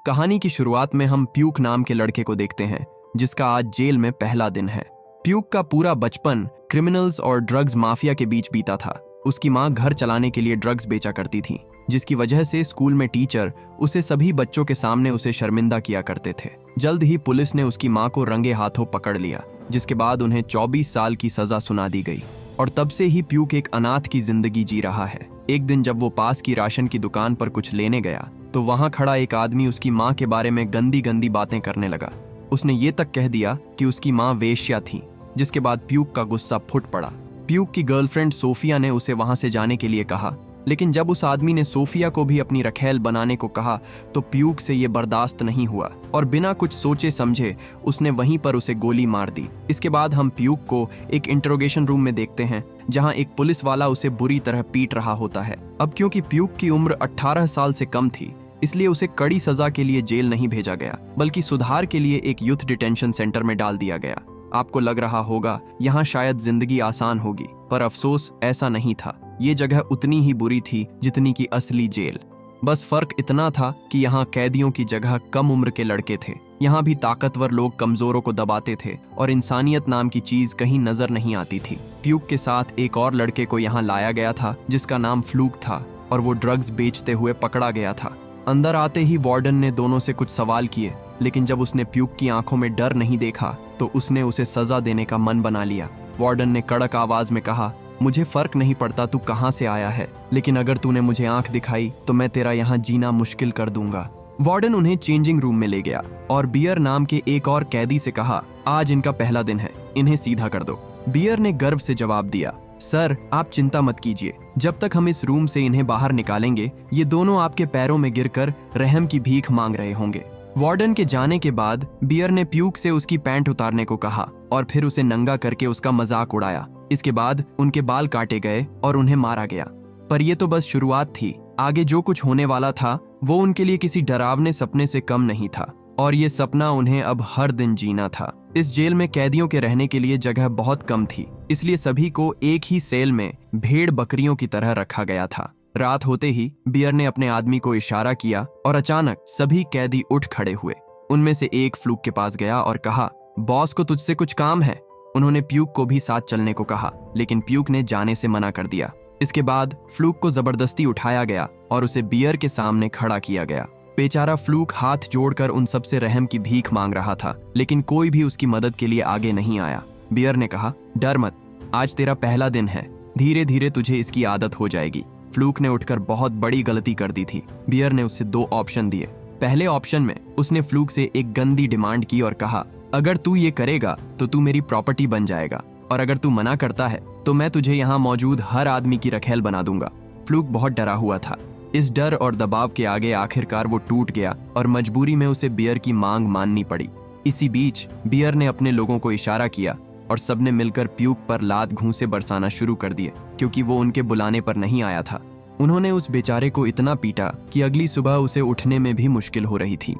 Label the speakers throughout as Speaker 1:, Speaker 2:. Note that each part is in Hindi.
Speaker 1: कहानी की शुरुआत में हम प्यूक नाम के लड़के को देखते हैं, जिसका आज जेल में पहला दिन है। प्यूक का पूरा बचपन क्रिमिनल्स और ड्रग्स माफिया के बीच बीता था। उसकी माँ घर चलाने के लिए ड्रग्स बेचा करती थी, जिसकी वजह से स्कूल में टीचर उसे सभी बच्चों के सामने उसे शर्मिंदा किया करते थे। जल्द ही पुलिस ने उसकी माँ को रंगे हाथों पकड़ लिया, जिसके बाद उन्हें 24 साल की सजा सुना दी गई। और तब से ही प्यूक एक अनाथ की जिंदगी जी रहा है। एक दिन जब वो पास की राशन की दुकान पर कुछ लेने गया, तो वहां खड़ा एक आदमी उसकी माँ के बारे में गंदी गंदी बातें करने लगा। उसने ये तक कह दिया कि उसकी माँ वेश्या थी, जिसके बाद प्यूक का गुस्सा फुट पड़ा। प्यूक की गर्लफ्रेंड सोफिया ने उसे वहां से जाने के लिए कहा, लेकिन जब उस आदमी ने सोफिया को भी अपनी रखेल बनाने को कहा तो प्यूक से ये बर्दाश्त नहीं हुआ और बिना कुछ सोचे समझे उसने वहीं पर उसे गोली मार दी। इसके बाद हम प्यूक को एक इंटरोगेशन रूम में देखते हैं, जहां एक पुलिस वाला उसे बुरी तरह पीट रहा होता है। अब क्योंकि प्यूक की उम्र 18 साल से कम थी, इसलिए उसे कड़ी सजा के लिए जेल नहीं भेजा गया, बल्कि सुधार के लिए एक यूथ डिटेंशन सेंटर में डाल दिया गया। आपको लग रहा होगा यहाँ शायद जिंदगी आसान होगी, पर अफसोस ऐसा नहीं था। ये जगह उतनी ही बुरी थी जितनी की असली जेल। बस फर्क इतना था कि यहाँ कैदियों की जगह कम उम्र के लड़के थे। यहाँ भी ताकतवर लोग कमजोरों को दबाते थे और इंसानियत नाम की चीज कहीं नजर नहीं आती थी। प्यूक के साथ एक और लड़के को यहाँ लाया गया था, जिसका नाम फ्लूक था, और वो ड्रग्स बेचते हुए पकड़ा गया था। अंदर आते ही वार्डन ने दोनों से कुछ सवाल किए, लेकिन जब उसने प्यूक की आंखों में डर नहीं देखा तो उसने उसे सजा देने का मन बना लिया। वार्डन ने कड़क आवाज में कहा, मुझे फर्क नहीं पड़ता तू कहाँ से आया है, लेकिन अगर तूने मुझे आंख दिखाई तो मैं तेरा यहाँ जीना मुश्किल कर दूंगा। वार्डन उन्हें चेंजिंग रूम में ले गया और बियर नाम के एक और कैदी से कहा, आज इनका पहला दिन है, इन्हें सीधा कर दो। बियर ने गर्व से जवाब दिया, सर आप चिंता मत कीजिए, जब तक हम इस रूम से इन्हें बाहर निकालेंगे ये दोनों आपके पैरों में गिरकर रहम की भीख मांग रहे होंगे। वार्डन के जाने के बाद बियर ने प्यूक से उसकी पैंट उतारने को कहा और फिर उसे नंगा करके उसका मजाक उड़ाया। इसके बाद उनके बाल काटे गए और उन्हें मारा गया। पर यह तो बस शुरुआत थी। आगे जो कुछ होने वाला था वो उनके लिए किसी डरावने सपने से कम नहीं था, और ये सपना उन्हें अब हर दिन जीना था। इस जेल में कैदियों के रहने के लिए जगह बहुत कम थी, इसलिए सभी को एक ही सेल में भेड़ बकरियों की तरह रखा गया था। रात होते ही बियर ने अपने आदमी को इशारा किया और अचानक सभी कैदी उठ खड़े हुए। उनमें से एक फ्लूक के पास गया और कहा, बॉस को तुझसे कुछ काम है। उन्होंने प्यूक को भी साथ चलने को कहा, लेकिन प्यूक ने जाने से मना कर दिया। इसके बाद फ्लूक को जबरदस्ती उठाया गया और उसे बियर के सामने खड़ा किया गया। बेचारा फ्लूक हाथ जोड़कर उन सबसे रहम की भीख मांग रहा था, लेकिन कोई भी उसकी मदद के लिए आगे नहीं आया। बियर ने कहा, डर मत, आज तेरा पहला दिन है, धीरे धीरे तुझे इसकी आदत हो जाएगी। फ्लूक ने उठकर बहुत बड़ी गलती कर दी थी। बियर ने उसे 2 ऑप्शन दिए। पहले ऑप्शन में उसने फ्लूक से एक गंदी डिमांड की और कहा, अगर तू ये करेगा तो तू मेरी प्रॉपर्टी बन जाएगा, और अगर तू मना करता है तो मैं तुझे यहाँ मौजूद हर आदमी की रखेल बना दूंगा। फ्लूक बहुत डरा हुआ था। इस डर और दबाव के आगे आखिरकार वो टूट गया और मजबूरी में उसे बियर की मांग माननी पड़ी। इसी बीच बियर ने अपने लोगों को इशारा किया और सबने मिलकर प्यूक पर लात घूंसे बरसाना शुरू कर दिए, क्योंकि वो उनके बुलाने पर नहीं आया था। उन्होंने उस बेचारे को इतना पीटा कि अगली सुबह उसे उठने में भी मुश्किल हो रही थी।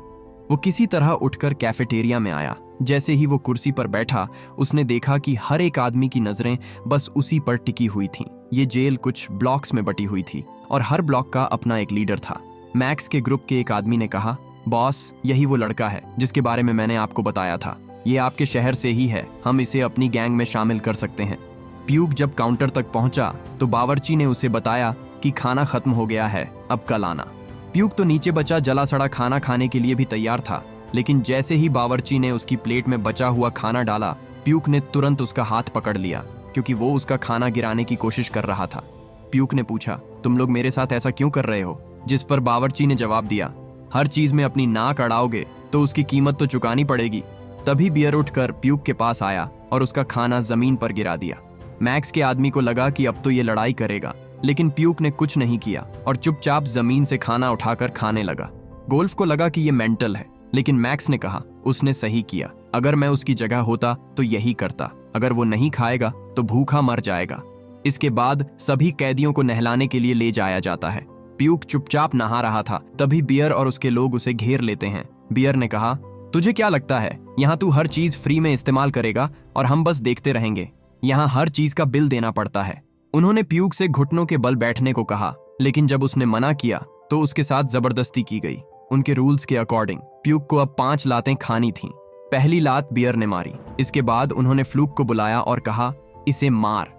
Speaker 1: वो किसी तरह उठकर कैफेटेरिया में आया। जैसे ही वो कुर्सी पर बैठा, उसने देखा कि हर एक आदमी की नजरें बस उसी पर टिकी हुई थीं। ये जेल कुछ ब्लॉक्स में बटी हुई थी और हर ब्लॉक का अपना एक लीडर था। मैक्स के ग्रुप के एक आदमी ने कहा, बॉस यही वो लड़का है जिसके बारे में मैंने आपको बताया था। ये आपके शहर से ही है, हम इसे अपनी गैंग में शामिल कर सकते हैं। प्यूक जब काउंटर तक पहुंचा तो बावर्ची ने उसे बताया कि खाना खत्म हो गया है, अब कल आना। प्यूक तो नीचे बचा जला सड़ा खाना खाने के लिए भी तैयार था, लेकिन जैसे ही बावर्ची ने उसकी प्लेट में बचा हुआ खाना डाला, प्यूक ने तुरंत उसका हाथ पकड़ लिया, क्योंकि वो उसका खाना गिराने की कोशिश कर रहा था। प्यूक ने पूछा, तुम लोग मेरे साथ ऐसा क्यों कर रहे हो? जिस पर बावर्ची ने जवाब दिया, हर चीज में अपनी नाक अड़ाओगे तो उसकी कीमत तो चुकानी पड़ेगी। तभी बियर उठकर प्यूक के पास आया और उसका खाना जमीन पर गिरा दिया। मैक्स के आदमी को लगा कि अब तो ये लड़ाई करेगा, लेकिन प्यूक ने कुछ नहीं किया और चुपचाप जमीन से खाना उठाकर खाने लगा। गोल्फ को लगा कि ये मेंटल है, लेकिन मैक्स ने कहा, उसने सही किया, अगर मैं उसकी जगह होता तो यही करता। अगर वो नहीं खाएगा तो भूखा मर जाएगा। इसके बाद सभी कैदियों को नहलाने के लिए ले जाया जाता है। प्यूक चुपचाप नहा रहा था, तभी बियर और उसके लोग उसे घेर लेते हैं। बियर ने कहा, तुझे क्या लगता है यहाँ तू हर चीज फ्री में इस्तेमाल करेगा और हम बस देखते रहेंगे? यहाँ हर चीज का बिल देना पड़ता है। उन्होंने प्यूक से घुटनों के बल बैठने को कहा, लेकिन जब उसने मना किया तो उसके साथ जबरदस्ती की गई। उनके रूल्स के अकॉर्डिंग प्यूक को अब 5 लातें खानी थीं। पहली लात बियर ने मारी। इसके बाद उन्होंने फ्लूक को बुलाया और कहा, इसे मार।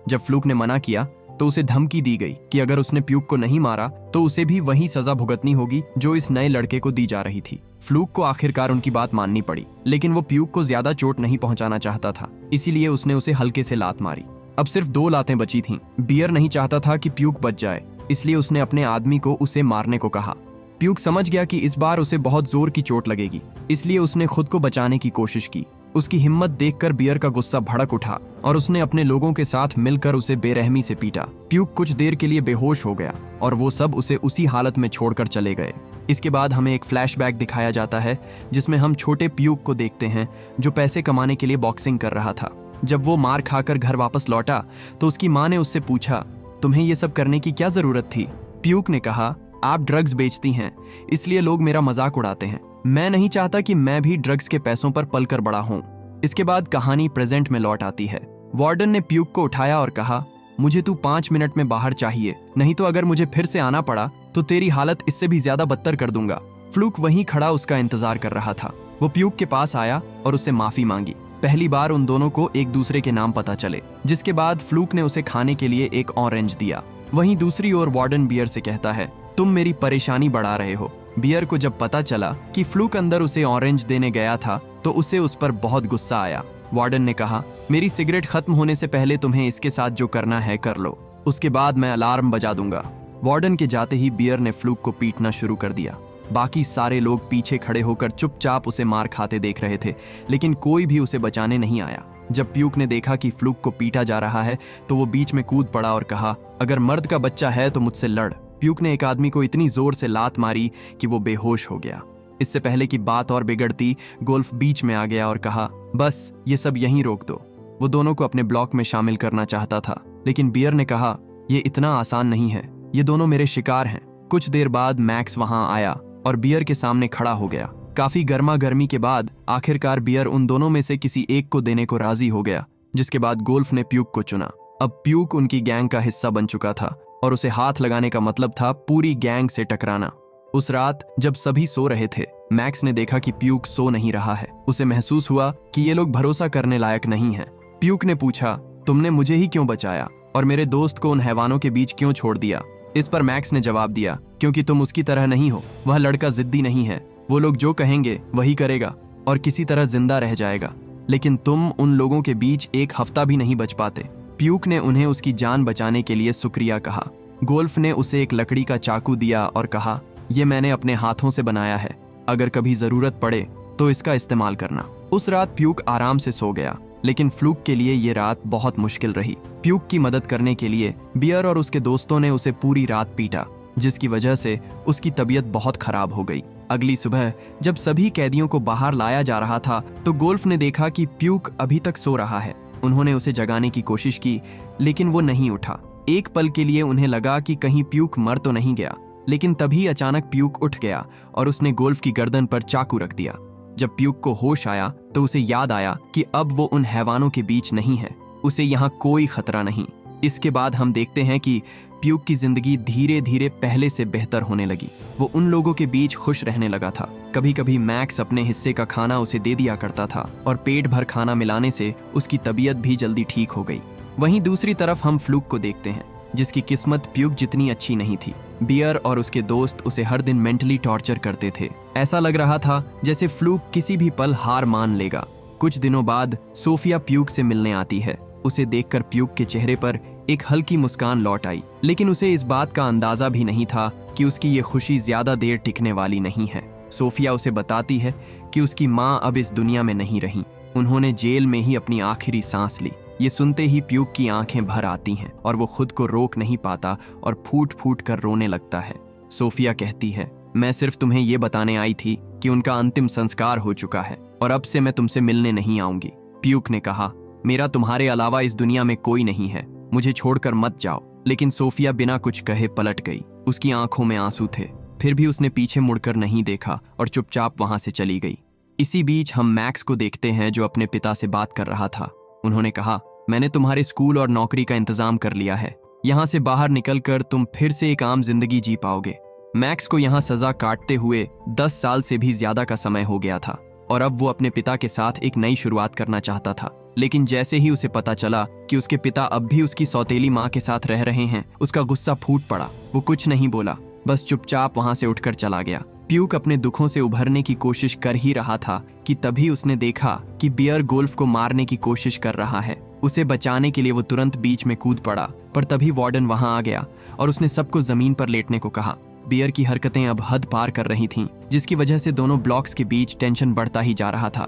Speaker 1: जब फ्लूक ने मना किया तो उसे धमकी दी गई कि अगर उसने प्यूक को नहीं मारा तो उसे भी वही सजा भुगतनी होगी जो इस नए लड़के को दी जा रही थी। फ्लूक को आखिरकार उनकी बात माननी पड़ी, लेकिन वो प्यूक को ज्यादा चोट नहीं पहुंचाना चाहता था, इसीलिए उसने उसे हल्के से लात मारी। अब सिर्फ 2 लातें बची थीं। बियर नहीं चाहता था कि प्यूक बच जाए, इसलिए उसने अपने आदमी को उसे मारने को कहा। प्यूक समझ गया कि इस बार उसे बहुत जोर की चोट लगेगी, इसलिए उसने खुद को बचाने की कोशिश की। उसकी हिम्मत देखकर बियर का गुस्सा भड़क उठा और उसने अपने लोगों के साथ मिलकर उसे बेरहमी से पीटा। प्यूक कुछ देर के लिए बेहोश हो गया और वो सब उसे उसी हालत में छोड़कर चले गए। इसके बाद हमें एक फ्लैशबैक दिखाया जाता है जिसमें हम छोटे प्यूक को देखते हैं जो पैसे कमाने के लिए बॉक्सिंग कर रहा था। जब वो मार खाकर घर वापस लौटा तो उसकी माँ ने उससे पूछा, तुम्हें ये सब करने की क्या जरूरत थी? प्यूक ने कहा, आप ड्रग्स बेचती हैं, इसलिए लोग मेरा मजाक उड़ाते हैं। मैं नहीं चाहता कि मैं भी ड्रग्स के पैसों पर पलकर बड़ा हूं। इसके बाद कहानी प्रेजेंट में लौट आती है। वार्डन ने प्यूक को उठाया और कहा, मुझे तू 5 मिनट में बाहर चाहिए, नहीं तो अगर मुझे फिर से आना पड़ा तो तेरी हालत इससे भी ज्यादा बदतर कर दूंगा। फ्लूक वहीं खड़ा उसका इंतजार कर रहा था। वो प्यूक के पास आया और उससे माफी मांगी। पहली बार उन दोनों को एक दूसरे के नाम पता चले, जिसके बाद फ्लूक ने उसे खाने के लिए एक ऑरेंज दिया। वहीं दूसरी ओर वार्डन बियर से कहता है, तुम मेरी परेशानी बढ़ा रहे हो। बियर को जब पता चला कि फ्लूक अंदर उसे ऑरेंज देने गया था तो उसे उस पर बहुत गुस्सा आया। वार्डन ने कहा, मेरी सिगरेट खत्म होने से पहले तुम्हें इसके साथ जो करना है कर लो, उसके बाद मैं अलार्म बजा दूंगा। वार्डन के जाते ही बियर ने फ्लूक को पीटना शुरू कर दिया। बाकी सारे लोग पीछे खड़े होकर चुपचाप उसे मार खाते देख रहे थे, लेकिन कोई भी उसे बचाने नहीं आया। जब प्यूक ने देखा कि फ्लूक को पीटा जा रहा है तो वो बीच में कूद पड़ा और कहा, अगर मर्द का बच्चा है तो मुझसे लड़। प्यूक ने एक आदमी को इतनी जोर से लात मारी कि वो बेहोश हो गया। इससे पहले कि बात और बिगड़ती, गोल्फ बीच में आ गया और कहा, बस ये सब यहीं रोक दो। वो दोनों को अपने ब्लॉक में शामिल करना चाहता था, लेकिन बियर ने कहा, ये इतना आसान नहीं है, ये दोनों मेरे शिकार हैं। कुछ देर बाद मैक्स वहां आया और बियर के सामने खड़ा हो गया। काफी गर्मा गर्मी के बाद आखिरकार बियर उन दोनों में से किसी एक को देने को राजी हो गया, जिसके बाद गोल्फ ने प्यूक को चुना। अब प्यूक उनकी गैंग का हिस्सा बन चुका था और उसे हाथ लगाने का मतलब था पूरी गैंग से टकराना। उस रात जब सभी सो रहे थे, मैक्स ने देखा कि प्यूक सो नहीं रहा है। उसे महसूस हुआ कि ये लोग भरोसा करने लायक नहीं हैं। प्यूक ने पूछा, तुमने मुझे ही क्यों बचाया और मेरे दोस्त को उन हैवानों के बीच क्यों छोड़ दिया? इस पर मैक्स ने जवाब दिया, क्योंकि तुम उसकी तरह नहीं हो। वह लड़का जिद्दी नहीं है, वो लोग जो कहेंगे वही करेगा और किसी तरह जिंदा रह जाएगा, लेकिन तुम उन लोगों के बीच एक हफ्ता भी नहीं बच पाते। प्यूक ने उन्हें उसकी जान बचाने के लिए शुक्रिया कहा। गोल्फ ने उसे एक लकड़ी का चाकू दिया और कहा, ये मैंने अपने हाथों से बनाया है, अगर कभी जरूरत पड़े तो इसका इस्तेमाल करना। उस रात प्यूक आराम से सो गया, लेकिन फ्लूक के लिए ये रात बहुत मुश्किल रही। प्यूक की मदद करने के लिए बियर और उसके दोस्तों ने उसे पूरी रात पीटा, जिसकी वजह से उसकी तबीयत बहुत खराब हो गई। अगली सुबह जब सभी कैदियों को बाहर लाया जा रहा था तो गोल्फ ने देखा कि प्यूक अभी तक सो रहा है। उन्होंने उसे जगाने की कोशिश की, लेकिन वो नहीं उठा। एक पल के लिए उन्हें लगा कि कहीं प्यूक मर तो नहीं गया, लेकिन तभी अचानक प्यूक उठ गया और उसने गोल्फ की गर्दन पर चाकू रख दिया। जब प्यूक को होश आया तो उसे याद आया कि अब वो उन हैवानों के बीच नहीं है, उसे यहाँ कोई खतरा नहीं। इसके बाद हम देखते हैं कि प्यूक की जिंदगी धीरे धीरे पहले से बेहतर होने लगी। वो उन लोगों के बीच खुश रहने लगा था। कभी कभी मैक्स अपने हिस्से का खाना उसे दे दिया करता था और पेट भर खाना मिलाने से उसकी तबीयत भी जल्दी ठीक हो गई। वहीं दूसरी तरफ हम फ्लूक को देखते हैं, जिसकी किस्मत प्यूक जितनी अच्छी नहीं थी। बियर और उसके दोस्त उसे हर दिन मेंटली टॉर्चर करते थे। ऐसा लग रहा था जैसे फ्लूक किसी भी पल हार मान लेगा। कुछ दिनों बाद सोफिया प्यूक से मिलने आती है। उसे देखकर प्यूक के चेहरे पर एक हल्की मुस्कान लौट आई, लेकिन उसे इस बात का अंदाजा भी नहीं था कि उसकी ये खुशी ज्यादा देर टिकने वाली नहीं है। सोफिया उसे बताती है कि उसकी माँ अब इस दुनिया में नहीं रही, उन्होंने जेल में ही अपनी आखिरी सांस ली। ये सुनते ही प्यूक की आंखें भर आती हैं और वो खुद को रोक नहीं पाता और फूट फूट कर रोने लगता है। सोफिया कहती है, मैं सिर्फ तुम्हें ये बताने आई थी कि उनका अंतिम संस्कार हो चुका है और अब से मैं तुमसे मिलने नहीं आऊंगी। प्यूक ने कहा, मेरा तुम्हारे अलावा इस दुनिया में कोई नहीं है, मुझे छोड़कर मत जाओ। लेकिन सोफिया बिना कुछ कहे पलट गई। उसकी आंखों में आंसू थे, फिर भी उसने पीछे मुड़कर नहीं देखा और चुपचाप वहां से चली गई। इसी बीच हम मैक्स को देखते हैं जो अपने पिता से बात कर रहा था। उन्होंने कहा, मैंने तुम्हारे स्कूल और नौकरी का इंतजाम कर लिया है, यहाँ से बाहर निकलकर तुम फिर से एक आम जिंदगी जी पाओगे। मैक्स को यहाँ सजा काटते हुए 10 साल से भी ज्यादा का समय हो गया था और अब वो अपने पिता के साथ एक नई शुरुआत करना चाहता था। लेकिन जैसे ही उसे पता चला कि उसके पिता अब भी उसकी सौतेली माँ के साथ रह रहे हैं, उसका गुस्सा फूट पड़ा। वो कुछ नहीं बोला, बस चुपचाप वहां से उठकर चला गया। प्यूक अपने दुखों से उभरने की कोशिश कर ही रहा था कि तभी उसने देखा कि बियर गोल्फ को मारने की कोशिश कर रहा है। उसे बचाने के लिए वो तुरंत बीच में कूद पड़ा, पर तभी वार्डन वहां आ गया और उसने सबको जमीन पर लेटने को कहा। बियर की हरकतें अब हद पार कर रही थीं, जिसकी वजह से दोनों ब्लॉक्स के बीच टेंशन बढ़ता ही जा रहा था।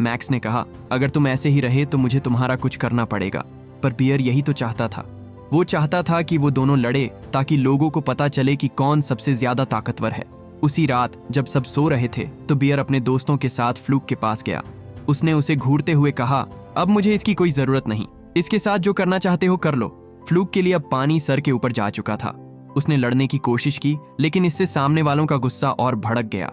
Speaker 1: मैक्स ने कहा, अगर तुम ऐसे ही रहे तो मुझे तुम्हारा कुछ करना पड़ेगा। पर बियर यही तो चाहता था। वो चाहता था कि वो दोनों लड़े ताकि लोगों को पता चले कि कौन सबसे ज्यादा ताकतवर है। उसी रात जब सब सो रहे थे तो बियर अपने दोस्तों के साथ फ्लूक के पास गया। उसने उसे घूरते हुए कहा, अब मुझे इसकी कोई जरूरत नहीं, इसके साथ जो करना चाहते हो कर लो। फ्लूक के लिए अब पानी सर के ऊपर जा चुका था। उसने लड़ने की कोशिश की, लेकिन इससे सामने वालों का गुस्सा और भड़क गया,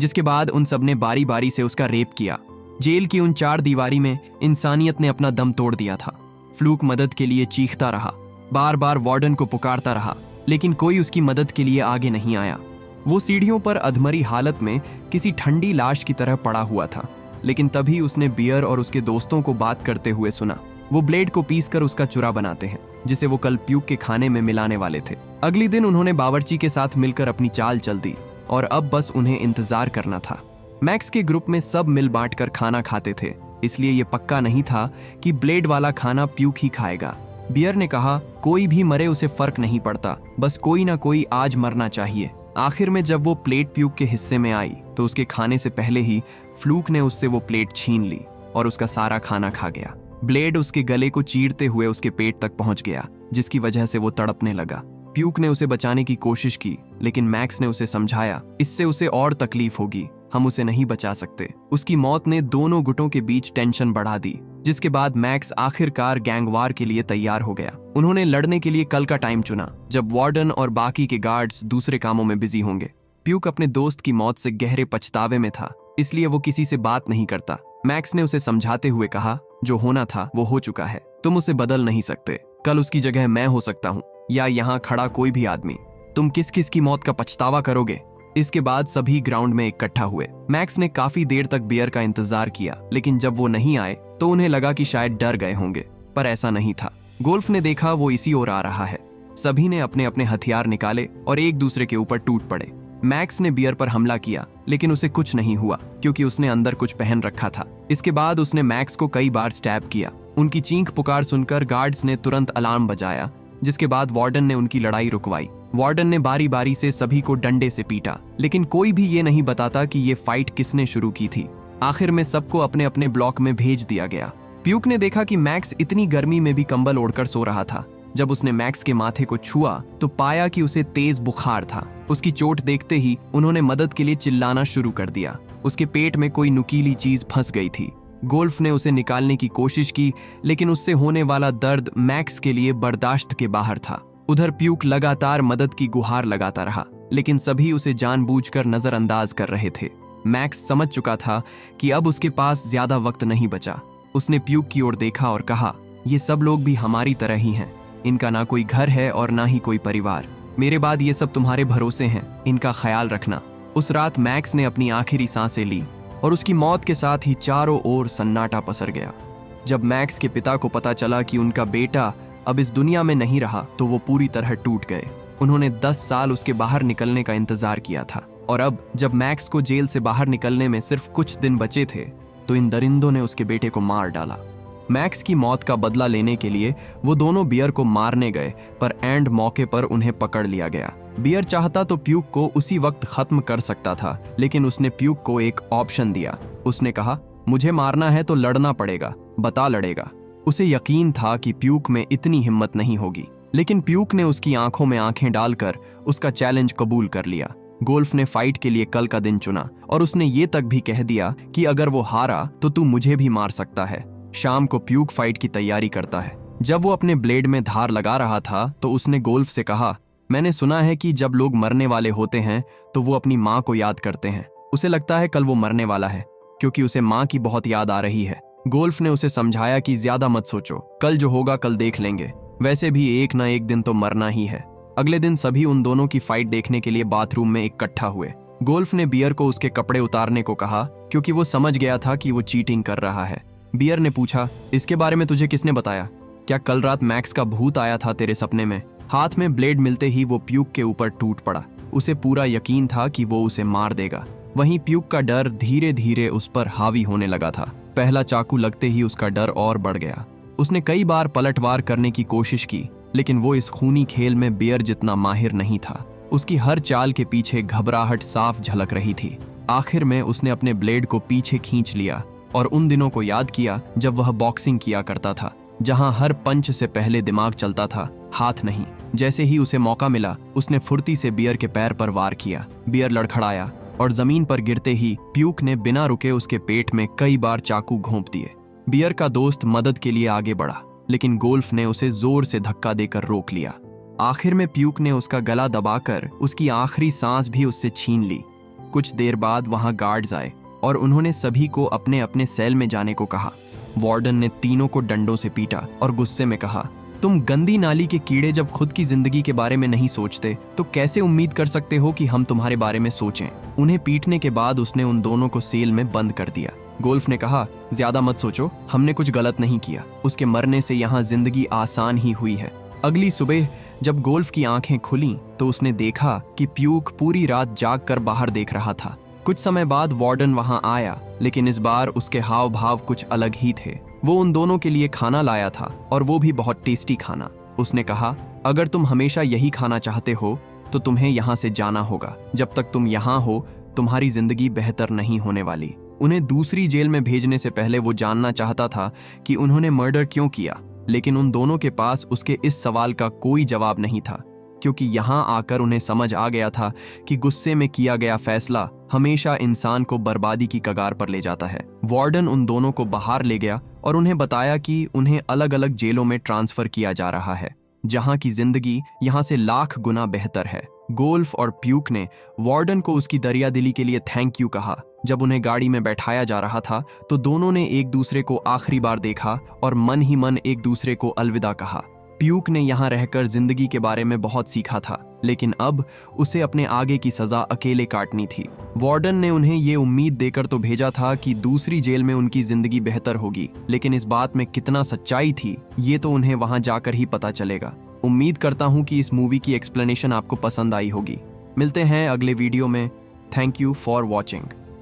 Speaker 1: जिसके बाद उन सबने बारी बारी से उसका रेप किया। जेल की उन 4 दीवारी में इंसानियत ने अपना दम तोड़ दिया था। फ्लूक मदद के लिए चीखता रहा, बार बार वार्डन को पुकारता रहा, लेकिन कोई उसकी मदद के लिए आगे नहीं आया। वो सीढ़ियों पर अधमरी हालत में किसी ठंडी लाश की तरह पड़ा हुआ था। लेकिन तभी उसने बियर और उसके दोस्तों को बात करते हुए सुना। वो ब्लेड को पीसकर उसका चुरा बनाते हैं, जिसे वो कल प्यूक के खाने में मिलाने वाले थे। अगले दिन उन्होंने बावर्ची के साथ मिलकर अपनी चाल चल दी और अब बस उन्हें इंतजार करना था। मैक्स के ग्रुप में सब मिल बांटकर खाना खाते थे, इसलिए ये पक्का नहीं था कि ब्लेड वाला खाना प्यूक ही खाएगा। बियर ने कहा, कोई भी मरे उसे फर्क नहीं पड़ता, बस कोई ना कोई आज मरना चाहिए। आखिर में जब वो प्लेट प्यूक के हिस्से में आई तो उसके खाने से पहले ही फ्लूक ने उससे वो प्लेट छीन ली और उसका सारा खाना खा गया। ब्लेड उसके गले को चीरते हुए उसके पेट तक पहुंच गया, जिसकी वजह से वो तड़पने लगा। प्यूक ने उसे बचाने की कोशिश की, लेकिन मैक्स ने उसे समझाया, इससे उसे और तकलीफ होगी, हम उसे नहीं बचा सकते। उसकी मौत ने दोनों गुटों के बीच टेंशन बढ़ा दी, जिसके बाद मैक्स आखिरकार गैंगवार के लिए तैयार हो गया। उन्होंने लड़ने के लिए कल का टाइम चुना, जब वार्डन और बाकी के गार्ड्स दूसरे कामों में बिजी होंगे। प्यूक अपने दोस्त की मौत से गहरे पछतावे में था, इसलिए वो किसी से बात नहीं करता। मैक्स ने उसे समझाते हुए कहा, जो होना था वो हो चुका है, तुम उसे बदल नहीं सकते। कल उसकी जगह मैं हो सकता हूँ, या यहाँ खड़ा कोई भी आदमी। तुम किस किस की मौत का पछतावा करोगे? इसके बाद सभी ग्राउंड में इकट्ठा हुए। मैक्स ने काफी देर तक बियर का इंतजार किया, लेकिन जब वो नहीं आए तो उन्हें लगा कि शायद डर गए होंगे, पर ऐसा नहीं था। गोल्फ ने देखा वो इसी ओर आ रहा है। सभी ने अपने अपने हथियार निकाले और एक दूसरे के ऊपर टूट पड़े। मैक्स ने बियर पर हमला किया, लेकिन उसे कुछ नहीं हुआ क्योंकि उसने अंदर कुछ पहन रखा था। इसके बाद उसने मैक्स को कई बार स्टैब किया। उनकी चीख पुकार सुनकर गार्ड्स ने तुरंत अलार्म बजाया, जिसके बाद वार्डन ने उनकी लड़ाई रुकवाई। वार्डन ने बारी बारी से सभी को डंडे से पीटा, लेकिन कोई भी ये नहीं बताता कि ये फाइट किसने शुरू की थी। आखिर में सबको अपने अपने ब्लॉक में भेज दिया गया। प्यूक ने देखा कि मैक्स इतनी गर्मी में भी कंबल ओढ़कर सो रहा था। जब उसने मैक्स के माथे को छुआ तो पाया कि उसे तेज बुखार था। उसकी चोट देखते ही उन्होंने मदद के लिए चिल्लाना शुरू कर दिया। उसके पेट में कोई नुकीली चीज फंस गई थी। गोल्फ ने उसे निकालने की कोशिश की, लेकिन उससे होने वाला दर्द मैक्स के लिए बर्दाश्त के बाहर था। उधर प्यूक लगातार मदद की गुहार लगाता रहा, लेकिन सभी उसे जानबूझकर नजरअंदाज कर रहे थे। मैक्स समझ चुका था कि अब उसके पास ज्यादा वक्त नहीं बचा। उसने प्यूक की ओर देखा और कहा, ये सब लोग भी हमारी तरह ही हैं। इनका ना कोई घर है और ना ही कोई परिवार। मेरे बाद ये सब तुम्हारे भरोसे हैं, इनका ख्याल रखना। उस रात मैक्स ने अपनी आखिरी सांसें ली और उसकी मौत के साथ ही चारों ओर सन्नाटा पसर गया। जब मैक्स के पिता को पता चला कि उनका बेटा अब इस दुनिया में नहीं रहा तो वो पूरी तरह टूट गए। उन्होंने 10 साल उसके बाहर निकलने का इंतजार किया था, और अब जब मैक्स को जेल से बाहर निकलने में सिर्फ कुछ दिन बचे थे तो इन दरिंदों ने उसके बेटे को मार डाला। मैक्स की मौत का बदला लेने के लिए वो दोनों बियर को मारने गए, पर एंड मौके पर उन्हें पकड़ लिया गया। बियर चाहता तो प्यूक को उसी वक्त खत्म कर सकता था, लेकिन उसने प्यूक को एक ऑप्शन दिया। उसने कहा, मुझे मारना है तो लड़ना पड़ेगा, बता लड़ेगा। उसे यकीन था कि प्यूक में इतनी हिम्मत नहीं होगी, लेकिन प्यूक ने उसकी आंखों में आंखें डालकर उसका चैलेंज कबूल कर लिया। गोल्फ ने फाइट के लिए कल का दिन चुना और उसने ये तक भी कह दिया कि अगर वो हारा तो तू मुझे भी मार सकता है। शाम को प्यूक फाइट की तैयारी करता है। जब वो अपने ब्लेड में धार लगा रहा था तो उसने गोल्फ से कहा, मैंने सुना है कि जब लोग मरने वाले होते हैं तो वो अपनी माँ को याद करते हैं। उसे लगता है कल वो मरने वाला है क्योंकि उसे माँ की बहुत याद आ रही है। गोल्फ ने उसे समझाया कि ज्यादा मत सोचो, कल जो होगा कल देख लेंगे, वैसे भी एक ना एक दिन तो मरना ही है। अगले दिन सभी उन दोनों की फाइट देखने के लिए बाथरूम में इकट्ठा हुए। गोल्फ ने बियर को उसके कपड़े उतारने को कहा क्योंकि वो समझ गया था कि वो चीटिंग कर रहा है। बियर ने पूछा, इसके बारे में तुझे किसने बताया? क्या कल रात मैक्स का भूत आया था तेरे सपने में? हाथ में ब्लेड मिलते ही वो प्यूक के ऊपर टूट पड़ा। उसे पूरा यकीन था कि वो उसे मार देगा। वहीं प्यूक का डर धीरे धीरे उस पर हावी होने लगा था। पहला चाकू लगते ही उसका डर और बढ़ गया। उसने कई बार पलटवार करने की कोशिश की, लेकिन वो इस खूनी खेल में बियर जितना माहिर नहीं था। उसकी हर चाल के पीछे घबराहट साफ झलक रही थी। आखिर में उसने अपने ब्लेड को पीछे खींच लिया और उन दिनों को याद किया जब वह बॉक्सिंग किया करता था, जहां हर पंच से पहले दिमाग चलता था, हाथ नहीं। जैसे ही उसे मौका मिला, उसने फुर्ती से बियर के पैर पर वार किया। बियर लड़खड़ाया और जमीन पर गिरते ही प्यूक ने बिना रुके उसके पेट में कई बार चाकू घोंप दिए। बियर का दोस्त मदद के लिए आगे बढ़ा, लेकिन गोल्फ ने उसे जोर से धक्का देकर रोक लिया। आखिर में प्यूक ने उसका गला दबाकर उसकी आखिरी सांस भी उससे छीन ली। कुछ देर बाद वहां गार्ड्स आए और उन्होंने सभी को अपने अपने सेल में जाने को कहा। वार्डन ने तीनों को डंडों से पीटा और गुस्से में कहा, तुम गंदी नाली के कीड़े जब खुद की जिंदगी के बारे में नहीं सोचते तो कैसे उम्मीद कर सकते हो कि हम तुम्हारे बारे में सोचें? उन्हें पीटने के बाद उसने उन दोनों को सेल में बंद कर दिया। गोल्फ ने कहा, ज्यादा मत सोचो, हमने कुछ गलत नहीं किया। उसके मरने से यहाँ जिंदगी आसान ही हुई है। अगली सुबह जब गोल्फ की आंखें खुली तो उसने देखा कि प्यूक पूरी रात जाग कर बाहर देख रहा था। कुछ समय बाद वार्डन वहां आया, लेकिन इस बार उसके हाव भाव कुछ अलग ही थे। वो उन दोनों के लिए खाना लाया था और वो भी बहुत टेस्टी खाना। उसने कहा, अगर तुम हमेशा यही खाना चाहते हो तो तुम्हें यहाँ से जाना होगा। जब तक तुम यहाँ हो तुम्हारी जिंदगी बेहतर नहीं होने वाली। उन्हें दूसरी जेल में भेजने से पहले वो जानना चाहता था कि उन्होंने मर्डर क्यों किया, लेकिन उन दोनों के पास उसके इस सवाल का कोई जवाब नहीं था, क्योंकि यहाँ आकर उन्हें समझ आ गया था कि गुस्से में किया गया फैसला हमेशा इंसान को बर्बादी की कगार पर ले जाता है। वार्डन उन दोनों को बाहर ले गया और उन्हें बताया कि उन्हें अलग अलग जेलों में ट्रांसफर किया जा रहा है, जहाँ की जिंदगी यहाँ से लाख गुना बेहतर है। गोल्फ और प्यूक ने वार्डन को उसकी दरियादिली के लिए थैंक यू कहा। जब उन्हें गाड़ी में बैठाया जा रहा था तो दोनों ने एक दूसरे को आखिरी बार देखा और मन ही मन एक दूसरे को अलविदा कहा। प्यूक ने यहाँ रहकर जिंदगी के बारे में बहुत सीखा था, लेकिन अब उसे अपने आगे की सजा अकेले काटनी थी। वार्डन ने उन्हें ये उम्मीद देकर तो भेजा था कि दूसरी जेल में उनकी जिंदगी बेहतर होगी, लेकिन इस बात में कितना सच्चाई थी ये तो उन्हें वहां जाकर ही पता चलेगा। उम्मीद करता हूँ कि इस मूवी की एक्सप्लेनेशन आपको पसंद आई होगी। मिलते हैं अगले वीडियो में। Thank you for watching.